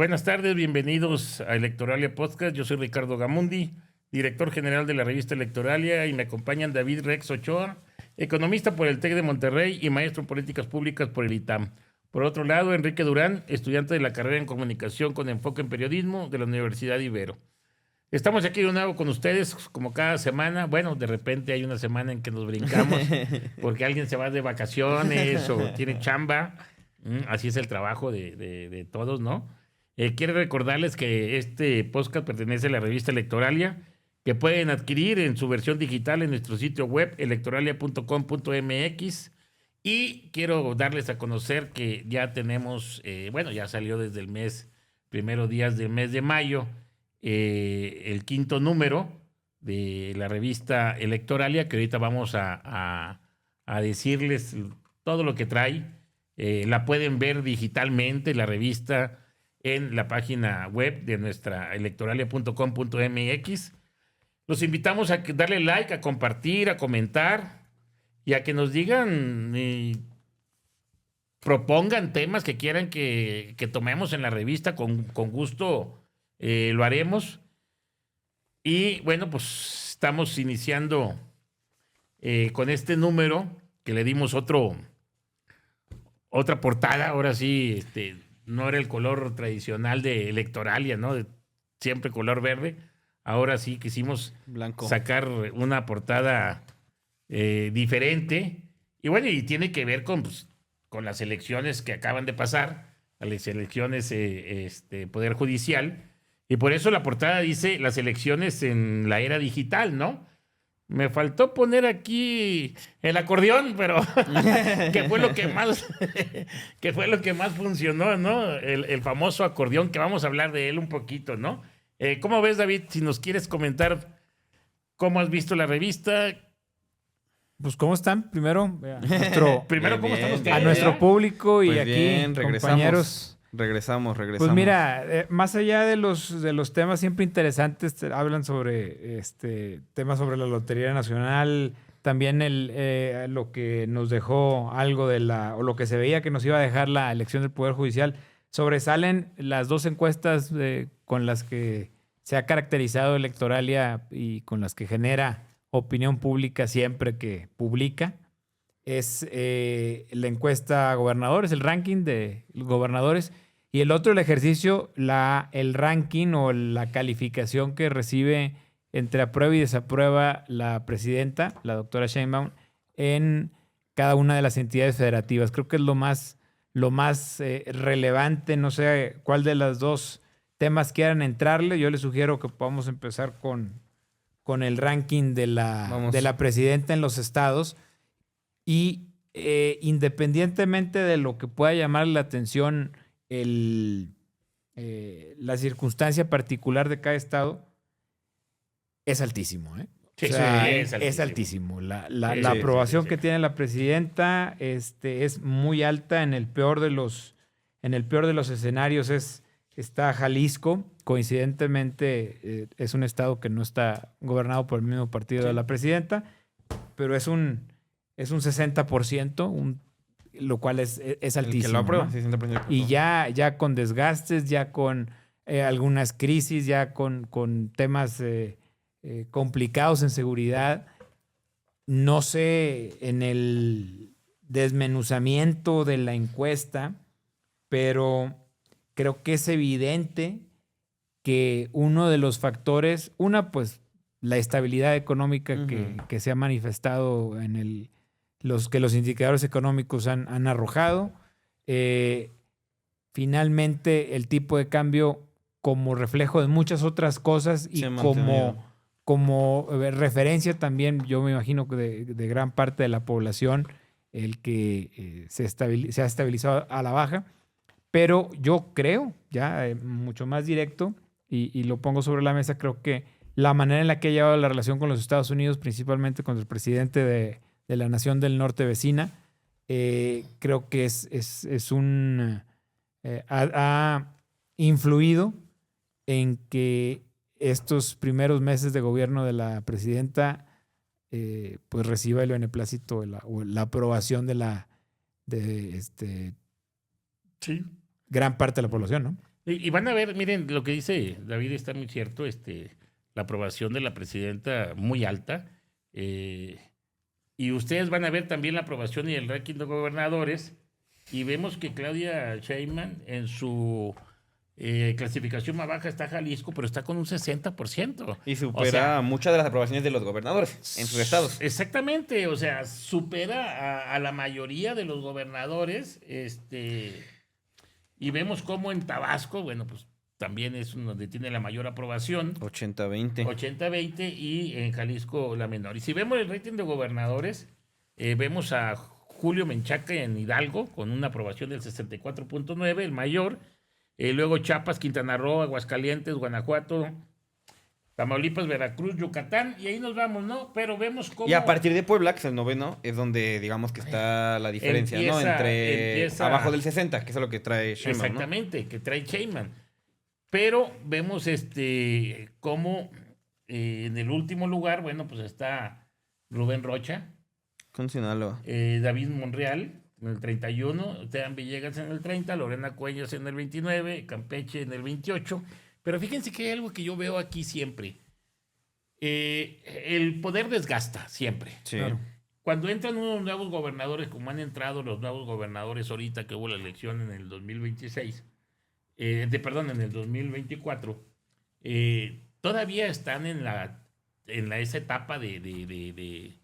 Buenas tardes, bienvenidos a Electoralia Podcast. Yo soy Ricardo Gamundi, director general de la revista Electoralia, y me acompañan David Rex Ochoa, economista por el TEC de Monterrey y maestro en políticas públicas por el ITAM. Por otro lado, Enrique Durán, estudiante de la carrera en comunicación con enfoque en periodismo de la Universidad Ibero. Estamos aquí de nuevo con ustedes, como cada semana. Bueno, de repente hay una semana en que nos brincamos porque alguien se va de vacaciones o tiene chamba. Así es el trabajo de todos, ¿no? Quiero recordarles que este podcast pertenece a la revista Electoralia, que pueden adquirir en su versión digital en nuestro sitio web electoralia.com.mx. Y quiero darles a conocer que ya tenemos, ya salió desde el primeros días del mes de mayo, el quinto número de la revista Electoralia, que ahorita vamos a decirles todo lo que trae. La pueden ver digitalmente, la revista, en la página web de nuestra electoralia.com.mx. Los invitamos a darle like, a compartir, a comentar y a que nos digan, propongan temas que quieran que tomemos en la revista. Con gusto lo haremos. Y bueno, pues estamos iniciando con este número que le dimos otra portada. Ahora sí, no era el color tradicional de Electoralia, ¿no? Siempre color verde. Ahora sí quisimos sacar una portada diferente. Y bueno, y tiene que ver con las elecciones que acaban de pasar, las elecciones Poder Judicial. Y por eso la portada dice las elecciones en la era digital, ¿no? Me faltó poner aquí el acordeón, pero que fue lo que más funcionó, ¿no? El famoso acordeón, que vamos a hablar de él un poquito, ¿no? ¿Cómo ves, David? Si nos quieres comentar cómo has visto la revista. Pues, ¿cómo están? Primero, ¿Cómo están ustedes? A nuestro público y pues aquí, bien, compañeros. Regresamos. Pues mira, más allá de los temas siempre interesantes, hablan sobre temas sobre la Lotería Nacional, también lo que nos dejó algo o lo que se veía que nos iba a dejar la elección del Poder Judicial. Sobresalen las dos encuestas con las que se ha caracterizado Electoralia y con las que genera opinión pública siempre que publica. Es la encuesta gobernadores, el ranking de gobernadores, y el otro, el ejercicio, el ranking o la calificación que recibe entre aprueba y desaprueba la presidenta, la doctora Sheinbaum, en cada una de las entidades federativas. Creo que es lo más relevante. No sé cuál de los dos temas quieran entrarle. Yo les sugiero que podamos empezar con el ranking de la presidenta en los estados. Y independientemente de lo que pueda llamar la atención la circunstancia particular de cada estado, es altísimo, ¿eh? Sí, o sea, es altísimo. La aprobación que tiene la presidenta es muy alta. En el peor de los escenarios está Jalisco. Coincidentemente, es un estado que no está gobernado por el mismo partido de la presidenta, pero es un 60%, lo cual es altísimo. El que lo aprueba, ¿no? 60%. Y ya con desgastes, ya con algunas crisis, ya con temas complicados en seguridad. No sé en el desmenuzamiento de la encuesta, pero creo que es evidente que uno de los factores, pues la estabilidad económica que se ha manifestado en que los indicadores económicos han arrojado. Finalmente, el tipo de cambio como reflejo de muchas otras cosas y como referencia también, yo me imagino que de gran parte de la población, el que se ha estabilizado a la baja. Pero yo creo, ya mucho más directo, y lo pongo sobre la mesa, creo que la manera en la que ha llevado la relación con los Estados Unidos, principalmente con el presidente de la nación del norte vecina, creo que ha influido en que estos primeros meses de gobierno de la presidenta pues reciba el beneplácito o la aprobación de gran parte de la población, ¿no? Y van a ver, miren, lo que dice David está muy cierto, la aprobación de la presidenta muy alta, y ustedes van a ver también la aprobación y el ranking de gobernadores, y vemos que Claudia Sheinbaum en su clasificación más baja está Jalisco, pero está con un 60%. Y supera muchas de las aprobaciones de los gobernadores en sus estados. Exactamente, o sea, supera a la mayoría de los gobernadores, y vemos cómo en Tabasco, bueno, pues también es donde tiene la mayor aprobación. 80-20. 80-20 y en Jalisco la menor. Y si vemos el rating de gobernadores, vemos a Julio Menchaca en Hidalgo con una aprobación del 64.9, el mayor. Luego Chiapas, Quintana Roo, Aguascalientes, Guanajuato, Tamaulipas, Veracruz, Yucatán, y ahí nos vamos, ¿no? Pero vemos cómo... Y a partir de Puebla, que es el noveno, es donde digamos que está la diferencia, ¿no? Entre abajo del 60, que es lo que trae Sheinbaum, exactamente, ¿no? Que trae Sheinbaum. Pero vemos cómo en el último lugar, bueno, pues está Rubén Rocha. Con Sinaloa. David Monreal en el 31, Tean Villegas en el 30, Lorena Cuellas en el 29, Campeche en el 28. Pero fíjense que hay algo que yo veo aquí siempre. El poder desgasta siempre. Sí. Claro. Cuando entran unos nuevos gobernadores, como han entrado los nuevos gobernadores ahorita que hubo la elección en el 2026, en el 2024, todavía están en esa etapa de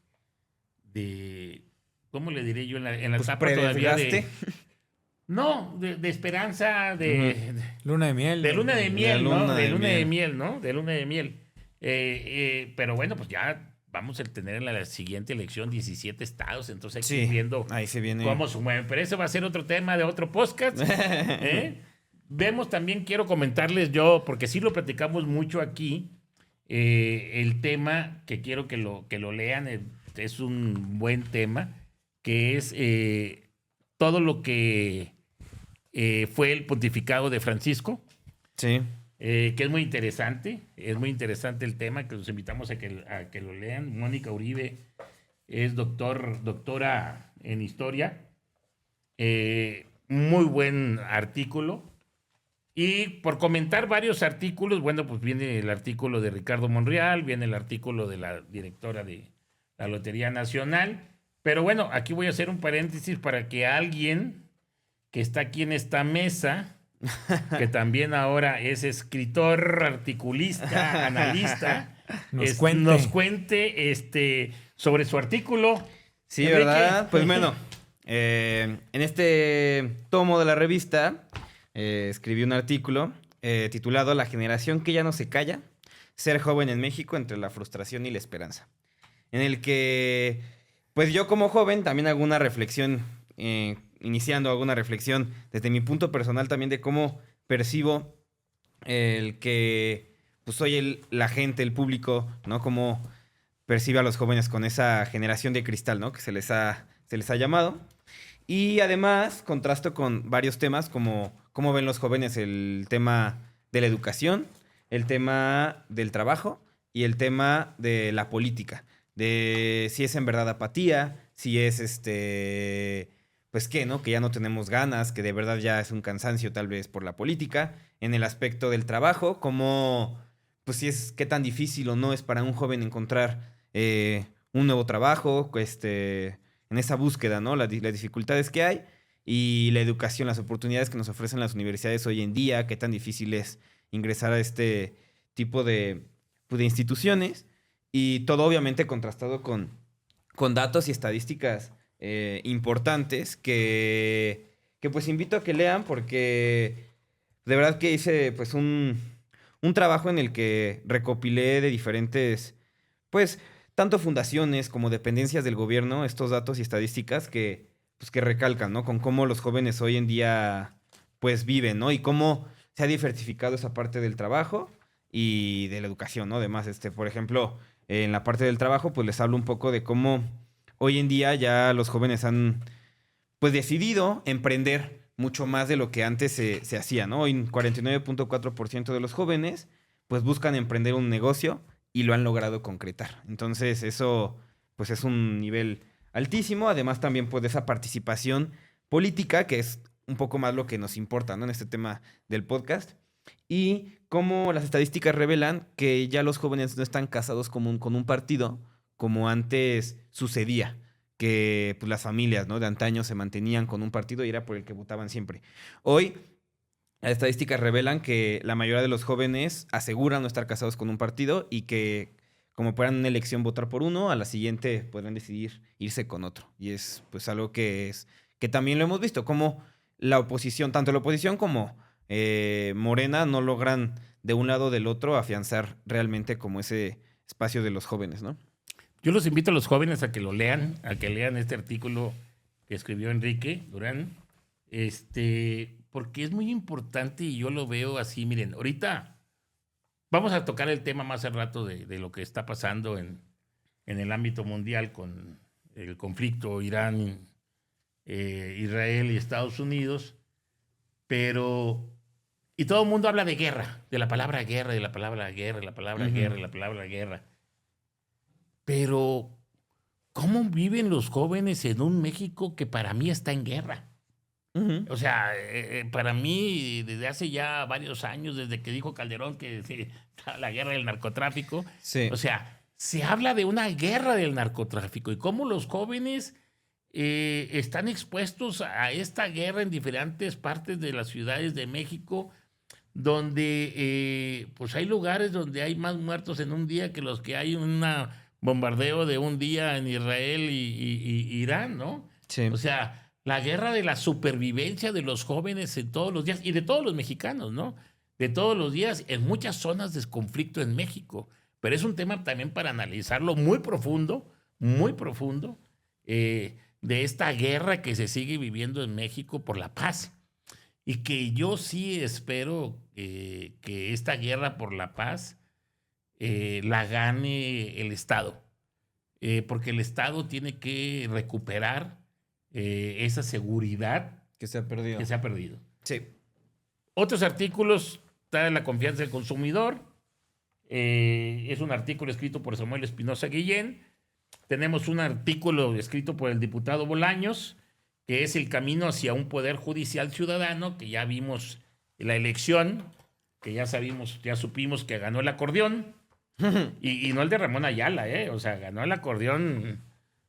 ¿cómo le diré yo? En la Pues etapa todavía de... predesgaste. No, de esperanza, Luna de miel. de luna de miel, luna ¿no? de De luna de miel. miel, ¿no? De luna de miel. Pero bueno, pues ya vamos a tener en la siguiente elección 17 estados, entonces hay que ir viendo ahí se viene. cómo se mueven. Pero ese va a ser otro tema de otro podcast. Vemos también, quiero comentarles yo, porque sí lo platicamos mucho aquí, el tema que quiero que lo lean, es un buen tema, que es todo lo que fue el pontificado de Francisco. Sí. Que es muy interesante el tema, que los invitamos a que lo lean. Mónica Uribe es doctora en historia, muy buen artículo. Y por comentar varios artículos, bueno, pues viene el artículo de Ricardo Monreal, viene el artículo de la directora de la Lotería Nacional, pero bueno, aquí voy a hacer un paréntesis para que alguien que está aquí en esta mesa, que también ahora es escritor, articulista, analista, nos cuente sobre su artículo. Sí, Enrique. ¿verdad? Pues bueno, en este tomo de la revista escribí un artículo titulado La generación que ya no se calla, ser joven en México entre la frustración y la esperanza, en el que pues yo como joven también hago una reflexión, iniciando alguna reflexión desde mi punto personal también de cómo percibo el que pues soy la gente, el público, ¿no? Cómo percibe a los jóvenes con esa generación de cristal, ¿no? Que se les ha llamado. Y además contrasto con varios temas como cómo ven los jóvenes el tema de la educación, el tema del trabajo y el tema de la política. De si es en verdad apatía, si es pues qué, ¿no? Que ya no tenemos ganas, que de verdad ya es un cansancio tal vez por la política. En el aspecto del trabajo, como pues si es qué tan difícil o no es para un joven encontrar un nuevo trabajo, en esa búsqueda, ¿no? Las dificultades que hay y la educación, las oportunidades que nos ofrecen las universidades hoy en día, qué tan difícil es ingresar a este tipo de instituciones, y todo obviamente contrastado con datos y estadísticas importantes que pues invito a que lean, porque de verdad que hice pues un trabajo en el que recopilé de diferentes pues tanto fundaciones como dependencias del gobierno estos datos y estadísticas que recalcan, ¿no? Con cómo los jóvenes hoy en día pues viven, ¿no? Y cómo se ha diversificado esa parte del trabajo y de la educación, ¿no? Además, por ejemplo, en la parte del trabajo, pues les hablo un poco de cómo hoy en día ya los jóvenes han pues decidido emprender mucho más de lo que antes se hacía, ¿no? Hoy 49.4% de los jóvenes pues buscan emprender un negocio y lo han logrado concretar. Entonces eso pues es un nivel altísimo. Además también pues de esa participación política que es un poco más lo que nos importa, ¿no? En este tema del podcast. Y cómo las estadísticas revelan que ya los jóvenes no están casados con un partido como antes sucedía, que pues, las familias, ¿no?, de antaño se mantenían con un partido y era por el que votaban siempre. Hoy las estadísticas revelan que la mayoría de los jóvenes aseguran no estar casados con un partido y que como puedan en una elección votar por uno, a la siguiente podrán decidir irse con otro. Y es pues algo que también lo hemos visto, como la oposición, tanto la oposición como Morena no logran de un lado o del otro afianzar realmente como ese espacio de los jóvenes, ¿no? Yo los invito a los jóvenes a que lo lean, a que lean este artículo que escribió Enrique Durán, porque es muy importante y yo lo veo así. Miren, ahorita vamos a tocar el tema más al rato de lo que está pasando en el ámbito mundial con el conflicto Irán, Israel y Estados Unidos, pero... Y todo el mundo habla de guerra, de la palabra guerra, de la palabra guerra, de la palabra guerra, de la palabra guerra. Pero, ¿cómo viven los jóvenes en un México que para mí está en guerra? O sea, para mí, desde hace ya varios años, desde que dijo Calderón que la guerra del narcotráfico, sí. O sea, se habla de una guerra del narcotráfico y cómo los jóvenes están expuestos a esta guerra en diferentes partes de las ciudades de México, donde pues hay lugares donde hay más muertos en un día que los que hay en un bombardeo de un día en Israel y Irán, ¿no? Sí. O sea, la guerra de la supervivencia de los jóvenes en todos los días y de todos los mexicanos, ¿no? De todos los días en muchas zonas de conflicto en México. Pero es un tema también para analizarlo muy profundo, de esta guerra que se sigue viviendo en México por la paz. Y que yo sí espero que esta guerra por la paz la gane el Estado. Porque el Estado tiene que recuperar esa seguridad que se ha perdido. Sí. Otros artículos, está la confianza del consumidor. Es un artículo escrito por Samuel Espinosa Guillén. Tenemos un artículo escrito por el diputado Bolaños, que es el camino hacia un poder judicial ciudadano, que ya vimos la elección, que ya supimos que ganó el acordeón, y no el de Ramón Ayala, o sea, ganó el acordeón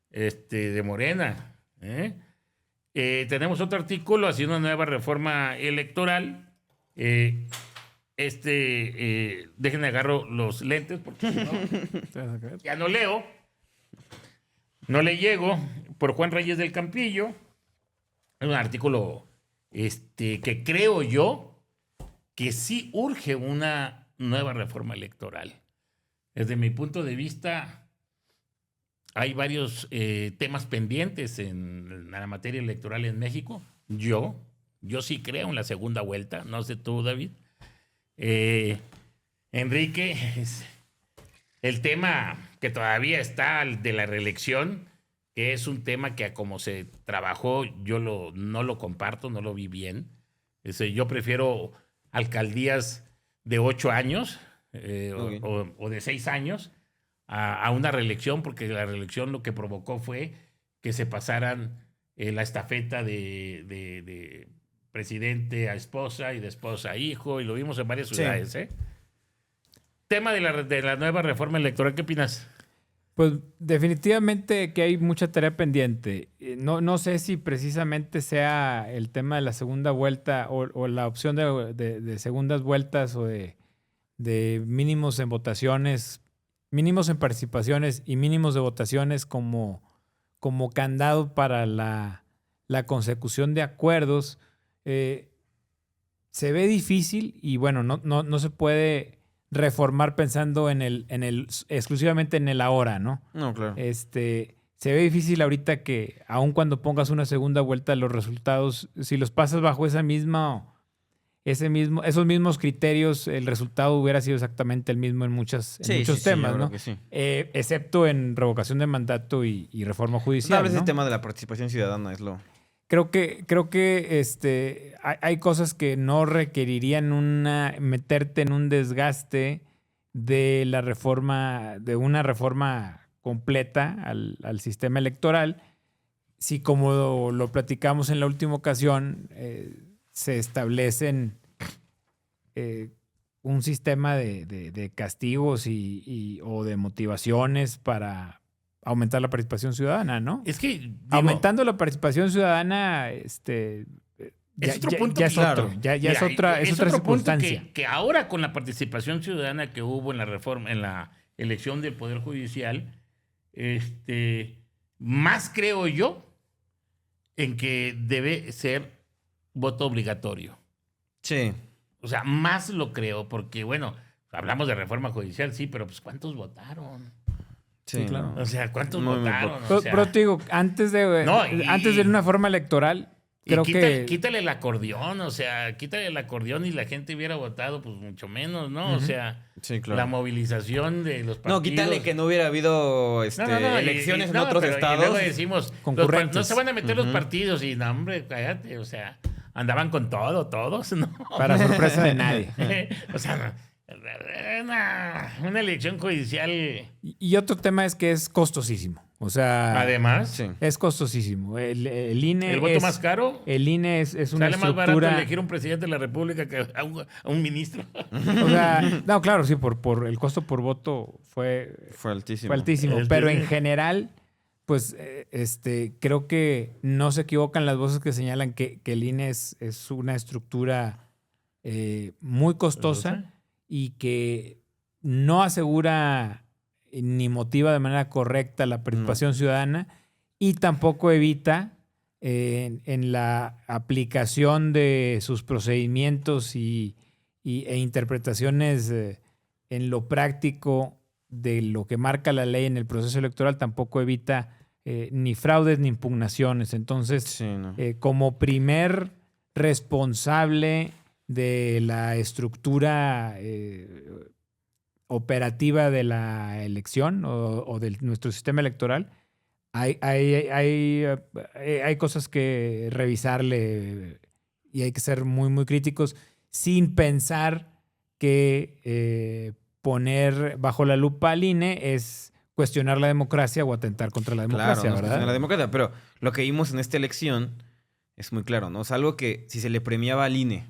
de Morena. Tenemos otro artículo hacia una nueva reforma electoral. Déjenme agarro los lentes, porque si no, ya no leo. No le llego, por Juan Reyes del Campillo. Es un artículo que creo yo que sí urge una nueva reforma electoral. Desde mi punto de vista, hay varios temas pendientes en la materia electoral en México. Yo sí creo en la segunda vuelta, no sé tú, David. Enrique, el tema que todavía está de la reelección, que es un tema que como se trabajó, yo no lo comparto, no lo vi bien. Yo prefiero alcaldías de 8 años okay. o de 6 años a una reelección, porque la reelección lo que provocó fue que se pasaran la estafeta de presidente a esposa y de esposa a hijo, y lo vimos en varias ciudades. Sí. Tema de la nueva reforma electoral, ¿qué opinas? Pues definitivamente que hay mucha tarea pendiente. No sé si precisamente sea el tema de la segunda vuelta o la opción de segundas vueltas o de mínimos en votaciones, mínimos en participaciones y mínimos de votaciones como candado para la consecución de acuerdos. Se ve difícil y bueno, no se puede reformar pensando exclusivamente en el ahora, ¿no? No, claro. Se ve difícil ahorita que aun cuando pongas una segunda vuelta, los resultados, si los pasas bajo esos mismos criterios, el resultado hubiera sido exactamente el mismo en muchos temas, ¿no? Sí. Excepto en revocación de mandato y reforma judicial. Tal vez ¿no? el tema de la participación ciudadana es lo... Creo que hay cosas que no requerirían meterte en un desgaste de una reforma completa al sistema electoral, si como lo platicamos en la última ocasión, se establecen un sistema de castigos o de motivaciones para aumentar la participación ciudadana, ¿no? Es que aumentando la participación ciudadana, es otro punto, es otra circunstancia. Que ahora con la participación ciudadana que hubo en la reforma, en la elección del Poder Judicial, más creo yo en que debe ser voto obligatorio. Sí. O sea, más lo creo, porque bueno, hablamos de reforma judicial, sí, pero pues ¿cuántos votaron? Sí, claro. O sea, ¿cuántos votaron? Pero te digo, antes de una forma electoral, creo que... Quítale el acordeón, o sea, quítale el acordeón y la gente hubiera votado, pues mucho menos, ¿no? O sea, sí, claro. La movilización de los partidos. No, quítale que no hubiera habido elecciones en otros estados. Y luego decimos, no se van a meter los partidos y no, hombre, cállate, o sea, andaban con todos, ¿no? Para sorpresa de nadie. O sea, una elección judicial. Y otro tema es que es costosísimo. O sea, además, es costosísimo. El INE ¿el voto más caro? El INE es una sale estructura... más barato elegir un presidente de la República que a un ministro. O sea, no, claro, sí, por el costo por voto fue altísimo. Fue altísimo. Pero en general, pues, creo que no se equivocan las voces que señalan que el INE es una estructura muy costosa y que no asegura ni motiva de manera correcta la participación ciudadana y tampoco evita en la aplicación de sus procedimientos e interpretaciones en lo práctico de lo que marca la ley en el proceso electoral, tampoco evita ni fraudes ni impugnaciones. Entonces, como primer responsable de la estructura operativa de la elección o de nuestro sistema electoral, hay cosas que revisarle y hay que ser muy, muy críticos sin pensar que poner bajo la lupa al INE es cuestionar la democracia o atentar contra la democracia, claro, ¿verdad? La democracia, pero lo que vimos en esta elección es muy claro, ¿no? Es algo que si se le premiaba al INE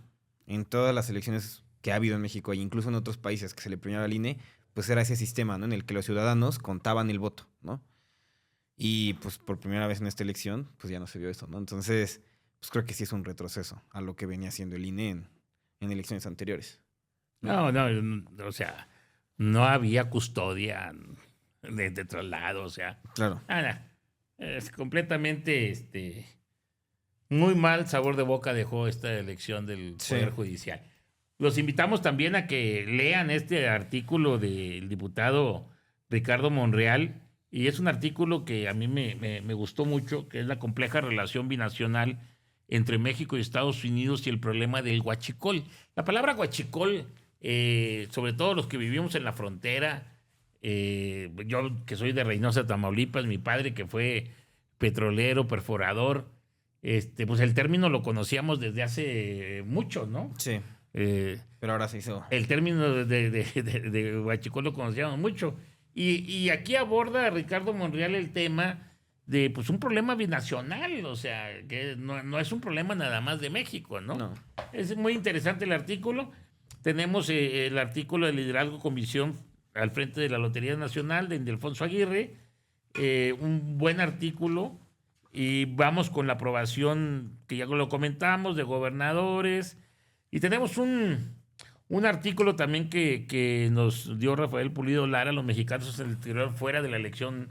en todas las elecciones que ha habido en México e incluso en otros países que se le premiaba al INE, pues era ese sistema, ¿no? En el que los ciudadanos contaban el voto, ¿no? Y pues por primera vez en esta elección, pues ya no se vio eso, ¿no? Entonces, pues creo que sí es un retroceso a lo que venía haciendo el INE en elecciones anteriores. No, o sea, no había custodia de traslado, o sea. Claro. Nada, es completamente, muy mal sabor de boca dejó esta elección del Poder Judicial. Los invitamos también a que lean este artículo del diputado Ricardo Monreal, y es un artículo que a mí me gustó mucho, que es la compleja relación binacional entre México y Estados Unidos y el problema del huachicol. La palabra huachicol, sobre todo los que vivimos en la frontera, yo que soy de Reynosa, Tamaulipas, mi padre que fue petrolero, perforador, pues el término lo conocíamos desde hace mucho, ¿no? Sí. Pero ahora se hizo. El término de huachicol lo conocíamos mucho. Y aquí aborda Ricardo Monreal el tema de pues un problema binacional, o sea, que no es un problema nada más de México, ¿no? Es muy interesante el artículo. Tenemos el artículo de liderazgo con visión al frente de la Lotería Nacional de Ildefonso Aguirre, un buen artículo, y vamos con la aprobación, que ya lo comentamos, de gobernadores, y tenemos un artículo también que nos dio Rafael Pulido Lara, los mexicanos en el exterior fuera de la elección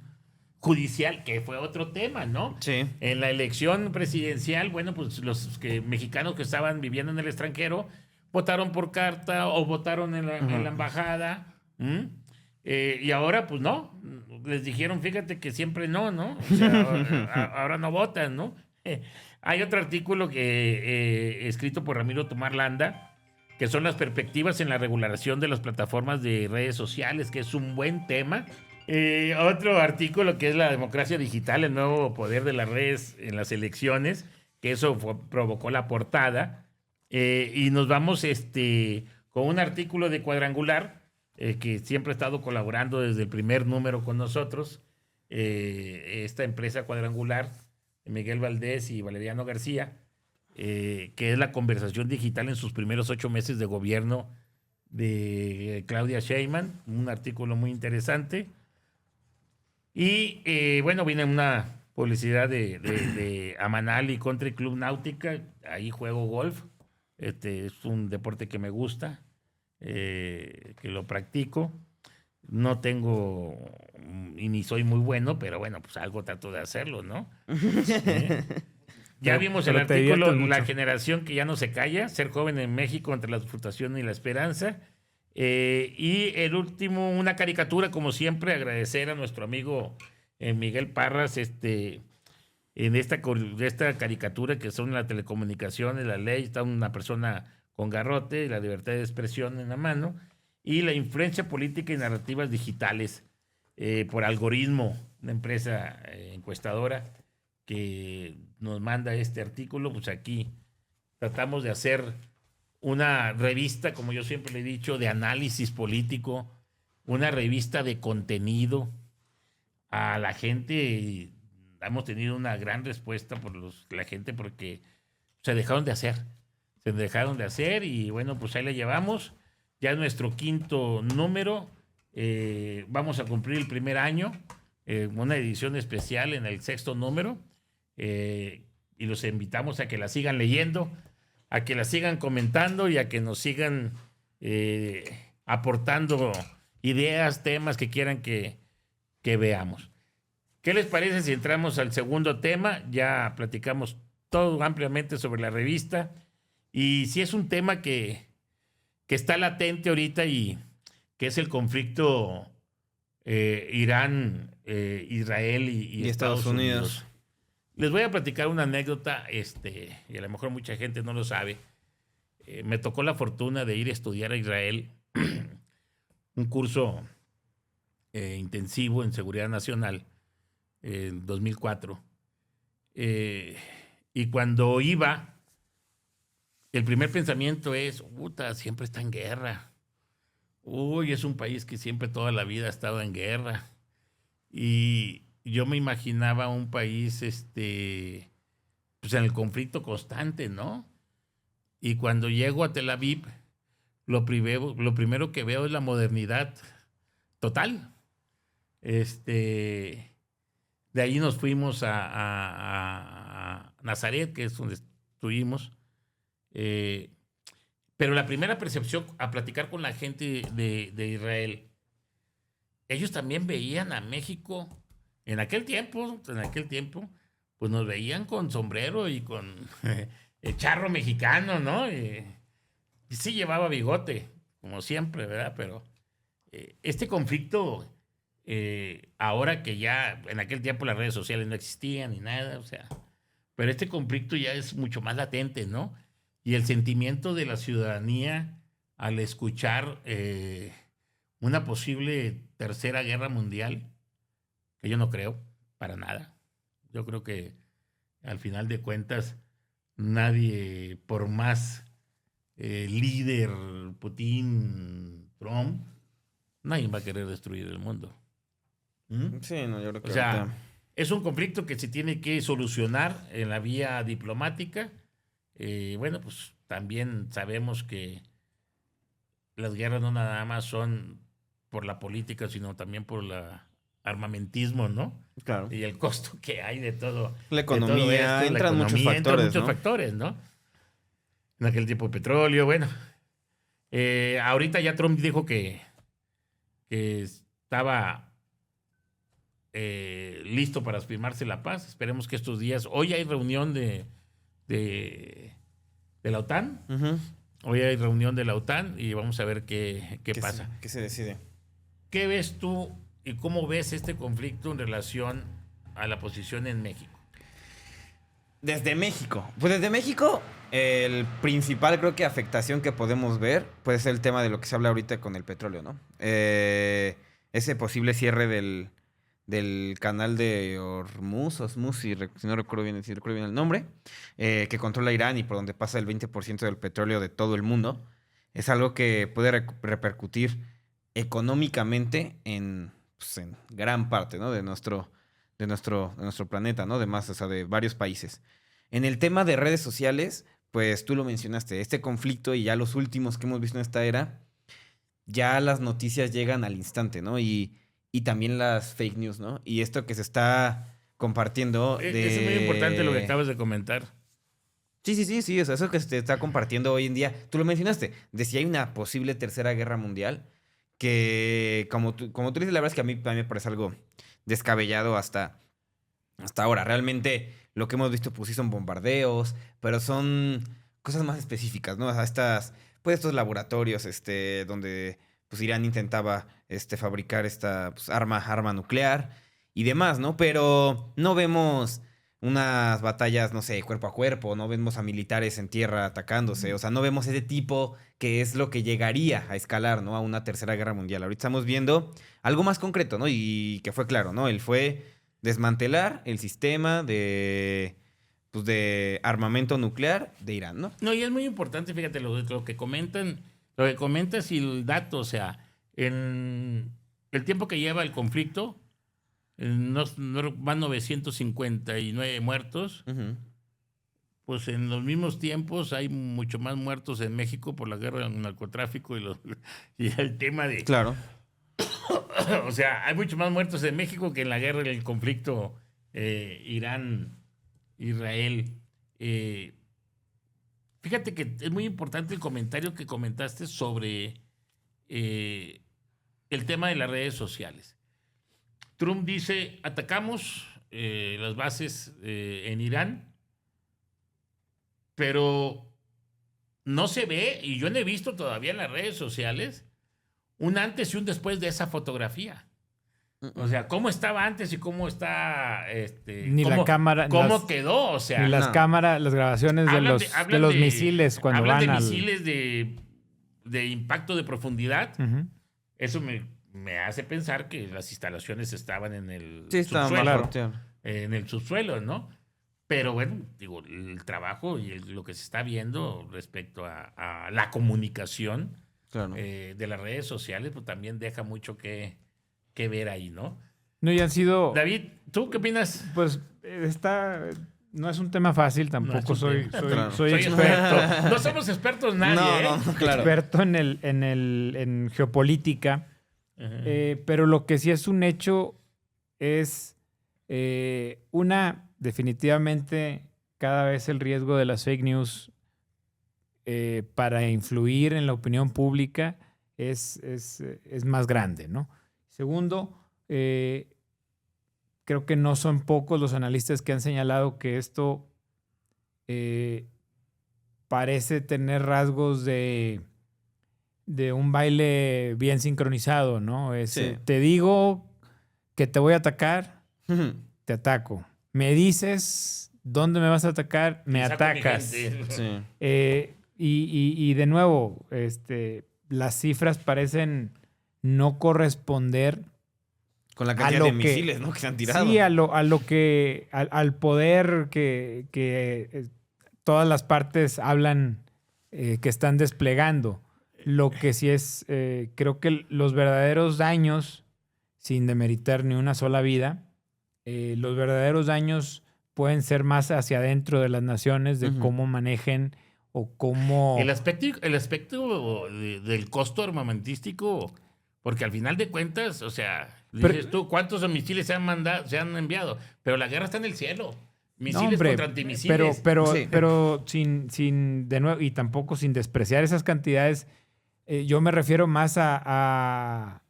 judicial, que fue otro tema, ¿no? Sí. En la elección presidencial, bueno, pues los mexicanos que estaban viviendo en el extranjero votaron por carta o votaron en la embajada. Y ahora, pues no, les dijeron, fíjate que siempre no, ¿no? O sea, ahora no votan, ¿no? Hay otro artículo que escrito por Ramiro Tomar Landa, que son las perspectivas en la regulación de las plataformas de redes sociales, que es un buen tema. Otro artículo que es la democracia digital, el nuevo poder de las redes en las elecciones, que eso provocó la portada. Y nos vamos con un artículo de Cuadrangular, que siempre ha estado colaborando desde el primer número con nosotros, esta empresa Cuadrangular, Miguel Valdés y Valeriano García, que es la conversación digital en sus primeros 8 meses de gobierno de Claudia Sheinbaum, un artículo muy interesante. Y bueno, viene una publicidad de Amanal Country Club Náutica, ahí juego golf, es un deporte que me gusta, que lo practico. No tengo y ni soy muy bueno, pero bueno, pues algo trato de hacerlo, ¿no? Ya vimos el artículo, La generación que ya no se calla, ser joven en México entre la frustración y la esperanza. Y el último, una caricatura, como siempre, agradecer a nuestro amigo Miguel Parras, en esta caricatura que son la telecomunicaciones, la ley, está una persona con garrote, la libertad de expresión en la mano, y la influencia política y narrativas digitales por algoritmo, una empresa encuestadora que nos manda este artículo. Pues aquí tratamos de hacer una revista, como yo siempre le he dicho, de análisis político, una revista de contenido a la gente. Hemos tenido una gran respuesta por la gente porque se dejaron de hacer y bueno, pues ahí la llevamos. Ya es nuestro 5º número. Vamos a cumplir el primer año, una edición especial en el 6º número. Y los invitamos a que la sigan leyendo, a que la sigan comentando y a que nos sigan aportando ideas, temas que quieran que veamos. ¿Qué les parece si entramos al segundo tema? Ya platicamos todo ampliamente sobre la revista y si es un tema que está latente ahorita y que es el conflicto Irán, Israel y Estados Unidos. Les voy a platicar una anécdota, y a lo mejor mucha gente no lo sabe. Me tocó la fortuna de ir a estudiar a Israel, un curso intensivo en seguridad nacional en 2004. Y cuando iba, el primer pensamiento es, puta, siempre está en guerra. Uy, es un país que siempre toda la vida ha estado en guerra. Y yo me imaginaba un país pues en el conflicto constante, ¿no? Y cuando llego a Tel Aviv, lo primero que veo es la modernidad total. De ahí nos fuimos a Nazaret, que es donde estuvimos. Pero la primera percepción a platicar con la gente de Israel, ellos también veían a México en aquel tiempo, pues nos veían con sombrero y con el charro mexicano, ¿no? Y sí llevaba bigote, como siempre, ¿verdad? Pero este conflicto, ahora que ya en aquel tiempo las redes sociales no existían ni nada, o sea, pero este conflicto ya es mucho más latente, ¿no? Y el sentimiento de la ciudadanía al escuchar una posible tercera guerra mundial, que yo no creo para nada. Yo creo que al final de cuentas nadie, por más líder, Putin, Trump, nadie va a querer destruir el mundo. Sí, no, yo creo que o sea, es un conflicto que se tiene que solucionar en la vía diplomática. Bueno, pues también sabemos que las guerras no nada más son por la política, sino también por el armamentismo, ¿no? Claro. Y el costo que hay de todo. La economía, entran muchos factores, ¿no? En aquel tiempo petróleo, bueno. Ahorita ya Trump dijo que estaba listo para firmarse la paz. Esperemos que estos días... Hoy hay reunión de la OTAN. Uh-huh. Hoy hay reunión de la OTAN y vamos a ver qué pasa. ¿Qué se decide? ¿Qué ves tú y cómo ves este conflicto en relación a la posición en México? Desde México. Pues desde México, el principal, creo que, afectación que podemos ver puede ser el tema de lo que se habla ahorita con el petróleo, ¿no? Ese posible cierre del canal de Osmuz, si no recuerdo bien el nombre, que controla Irán y por donde pasa el 20% del petróleo de todo el mundo, es algo que puede repercutir económicamente en gran parte, ¿no? de nuestro nuestro planeta, ¿no? O sea, de varios países. En el tema de redes sociales, pues tú lo mencionaste, este conflicto y ya los últimos que hemos visto en esta era, ya las noticias llegan al instante, ¿no? Y también las fake news, ¿no? Y esto que se está compartiendo Es muy importante lo que acabas de comentar. Sí, o sea, eso que se está compartiendo hoy en día, tú lo mencionaste, de si hay una posible tercera guerra mundial, que como tú dices, la verdad es que a mí me parece algo descabellado hasta ahora. Realmente lo que hemos visto pues sí son bombardeos, pero son cosas más específicas, ¿no? O sea, estos laboratorios donde pues Irán intentaba fabricar esta pues, arma nuclear y demás, ¿no? Pero no vemos unas batallas, no sé, cuerpo a cuerpo, no vemos a militares en tierra atacándose, o sea, no vemos ese tipo que es lo que llegaría a escalar, ¿no? A una tercera guerra mundial. Ahorita estamos viendo algo más concreto, ¿no? Y que fue claro, ¿no? Él fue desmantelar el sistema de armamento nuclear de Irán, ¿no? No, y es muy importante, fíjate, lo que comentas y el dato, o sea, en el tiempo que lleva el conflicto, van 959 muertos. Uh-huh. Pues en los mismos tiempos hay mucho más muertos en México por la guerra del narcotráfico y el tema de... Claro. O sea, hay mucho más muertos en México que en la guerra del conflicto Irán-Israel. Fíjate que es muy importante el comentario que comentaste sobre el tema de las redes sociales. Trump dice, atacamos las bases en Irán, pero no se ve, y yo no he visto todavía en las redes sociales, un antes y un después de esa fotografía. O sea, cómo estaba antes y cómo está... ni la cámara... ¿Cómo quedó? O sea... Ni las cámaras, las grabaciones de los misiles cuando van de misiles de impacto de profundidad. Uh-huh. Eso me hace pensar que las instalaciones estaban en el subsuelo. Claro. En el subsuelo, ¿no? Pero bueno, digo, el trabajo y lo que se está viendo respecto a la comunicación claro. De las redes sociales, pues también deja mucho que ver ahí, ¿no? No, y han sido... David, ¿tú qué opinas? Pues no es un tema fácil, tampoco soy experto. No somos expertos nadie, no, claro. Experto en geopolítica. Uh-huh. Pero lo que sí es un hecho es definitivamente cada vez el riesgo de las fake news para influir en la opinión pública es más grande, ¿no? Segundo, creo que no son pocos los analistas que han señalado que esto parece tener rasgos de un baile bien sincronizado, ¿no? Sí. Te digo que te voy a atacar, te ataco. Me dices dónde me vas a atacar, me atacas. Sí. Y de nuevo, las cifras parecen no corresponder con la cantidad de misiles, ¿no? Que se han tirado. Sí, al poder que todas las partes hablan que están desplegando. Lo que sí es, creo que los verdaderos daños, sin demeritar ni una sola vida, los verdaderos daños pueden ser más hacia adentro de las naciones, de cómo manejen o cómo... El aspecto del costo armamentístico, porque al final de cuentas, o sea, dices tú, ¿cuántos misiles se han enviado? Pero la guerra está en el cielo. Misiles contra antimisiles. Pero sin de nuevo, y tampoco sin despreciar esas cantidades, yo me refiero más a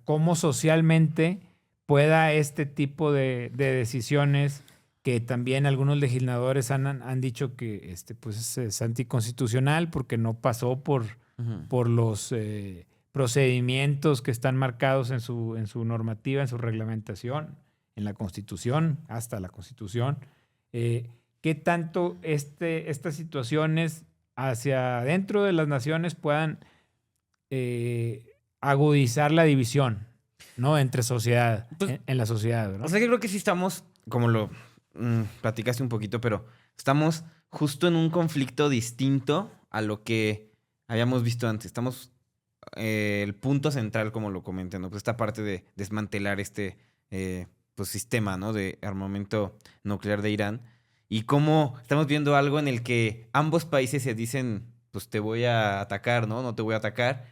cómo socialmente pueda este tipo de decisiones, que también algunos legisladores han dicho que pues es anticonstitucional porque no pasó por los procedimientos que están marcados en su normativa, en su reglamentación, en la Constitución, hasta la Constitución. ¿Qué tanto estas situaciones hacia adentro de las naciones puedan agudizar la división, ¿no? Entre sociedad, pues, en la sociedad, ¿no? O sea, que creo que sí estamos, como lo platicaste un poquito, pero estamos justo en un conflicto distinto a lo que habíamos visto antes. Estamos el punto central, como lo comenté, ¿no? Pues esta parte de desmantelar este pues sistema, ¿no? De armamento nuclear de Irán. Y cómo estamos viendo algo en el que ambos países se dicen, pues te voy a atacar, ¿no? No te voy a atacar.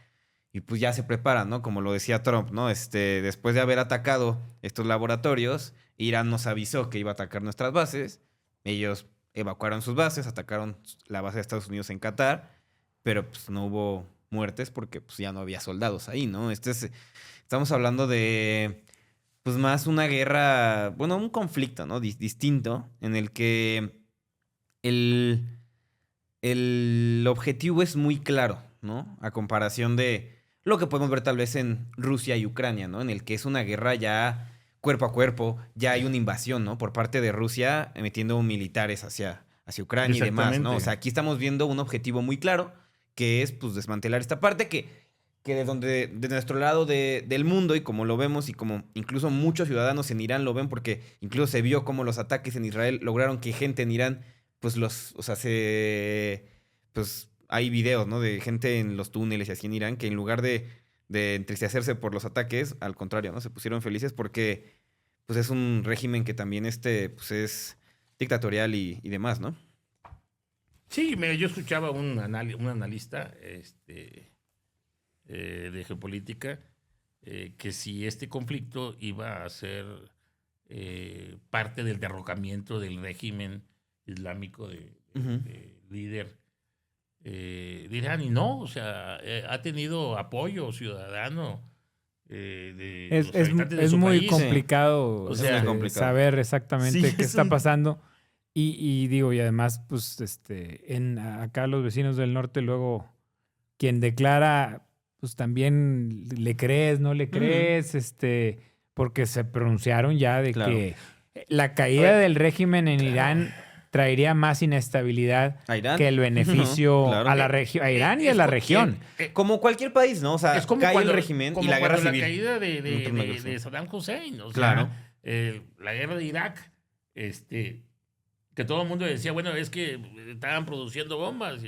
Y pues ya se preparan, ¿no? Como lo decía Trump, ¿no? Después de haber atacado estos laboratorios, Irán nos avisó que iba a atacar nuestras bases. Ellos evacuaron sus bases, atacaron la base de Estados Unidos en Qatar, pero pues no hubo muertes porque pues ya no había soldados ahí, ¿no? Estamos hablando de pues más una guerra, bueno, un conflicto, ¿no? Distinto, en el que el objetivo es muy claro, ¿no? A comparación de lo que podemos ver tal vez en Rusia y Ucrania, ¿no? En el que es una guerra ya cuerpo a cuerpo, ya hay una invasión, ¿no? Por parte de Rusia metiendo militares hacia Ucrania y demás, ¿no? O sea, aquí estamos viendo un objetivo muy claro, que es pues desmantelar esta parte que de nuestro lado del mundo, y como lo vemos y como incluso muchos ciudadanos en Irán lo ven, porque incluso se vio cómo los ataques en Israel lograron que gente en Irán, pues pues hay videos, ¿no? De gente en los túneles y así en Irán, que en lugar de entristecerse por los ataques, al contrario, ¿no? Se pusieron felices porque pues es un régimen que también pues es dictatorial y demás, ¿no? Sí, yo escuchaba un analista de geopolítica que si este conflicto iba a ser parte del derrocamiento del régimen islámico de líder de Irán, y no, o sea, ha tenido apoyo ciudadano de los habitantes de es su muy país. complicado, O sea, saber exactamente sí, qué está pasando. Y digo, y además, pues, acá los vecinos del norte, luego, quien declara, pues también le crees, no le crees, porque se pronunciaron ya de que la caída del régimen en Irán traería más inestabilidad que el beneficio a la región, a Irán y a la región. Como cualquier país, ¿no? O sea, es como cae cuando, el régimen como y la guerra cuando civil. La caída de Saddam Hussein, o sea, Claro. La guerra de Irak, que todo el mundo decía, bueno, es que estaban produciendo bombas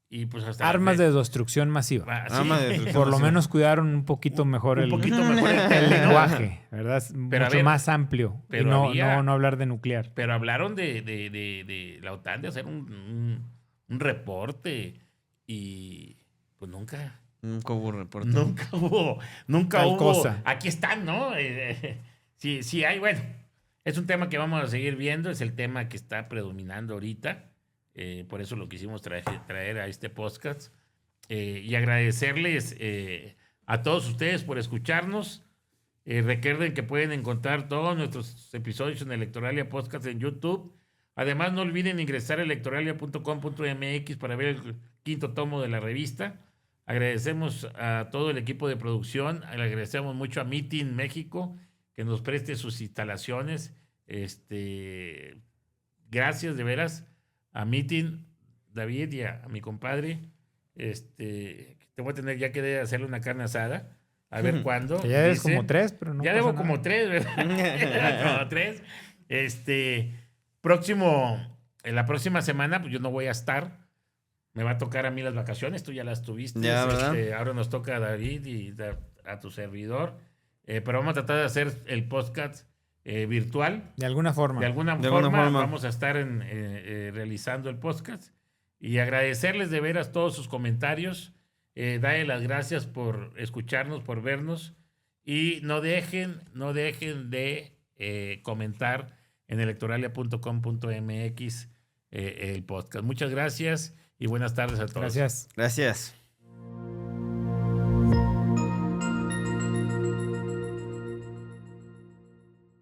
y pues hasta armas de destrucción masiva. Armas de destrucción Por lo masiva. menos cuidaron un poquito mejor el lenguaje, ¿verdad? Mucho más amplio. Y no hablar de nuclear. Pero hablaron de la OTAN, de hacer un reporte, y pues nunca hubo reporte. Nunca hubo. Cosa. Aquí están, ¿no? Sí hay, bueno. Es un tema que vamos a seguir viendo, es el tema que está predominando ahorita. Por eso lo quisimos traer a este podcast. Y agradecerles a todos ustedes por escucharnos. Recuerden que pueden encontrar todos nuestros episodios en Electoralia Podcast en YouTube. Además, no olviden ingresar a electoralia.com.mx para ver el 5º tomo de la revista. Agradecemos a todo el equipo de producción. Le agradecemos mucho a Meeting México que nos preste sus instalaciones. Gracias de veras a Meeting, David, y a mi compadre. Te voy a tener ya que hacerle una carne asada. A ver cuándo. Que ya debes como 3, pero no. Ya pasa debo nada. como 3, ¿verdad? Como 3. La próxima semana, pues yo no voy a estar. Me va a tocar a mí las vacaciones. Tú ya las tuviste. Ya, ¿verdad? Ahora nos toca a David y a tu servidor. Pero vamos a tratar de hacer el podcast virtual. De alguna forma. De alguna forma vamos a estar realizando el podcast. Y agradecerles de veras todos sus comentarios. Darle las gracias por escucharnos, por vernos. Y no dejen de comentar en electoralia.com.mx el podcast. Muchas gracias y buenas tardes a todos. Gracias. Gracias.